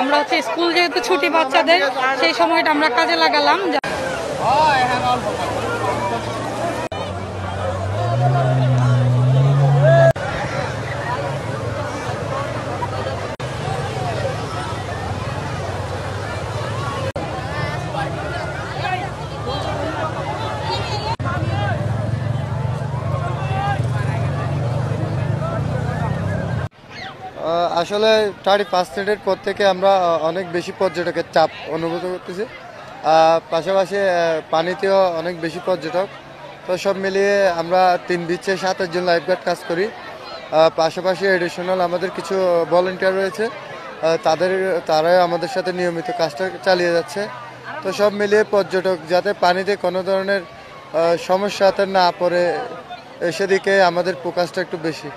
আমরা হচ্ছে স্কুল যেহেতু ছুটি বাচ্চাদের, সেই সময়টা আমরা কাজে লাগালাম। আসলে 5:30 পর থেকে আমরা অনেক বেশি পর্যটকের চাপ অনুভূত করতেছি। পাশাপাশি পানিতেও অনেক বেশি পর্যটক। তো সব মিলিয়ে আমরা 3 বিচে 7 জন লাইফগার্ড কাজ করি। পাশাপাশি এডিশনাল আমাদের কিছু ভলেন্টিয়ার রয়েছে, তারাই আমাদের সাথে নিয়মিত কাজটা চালিয়ে যাচ্ছে। তো সব মিলিয়ে পর্যটক যাতে পানিতে কোনো ধরনের সমস্যাতে না পড়ে, সেদিকে আমাদের ফোকাসটা একটু বেশি।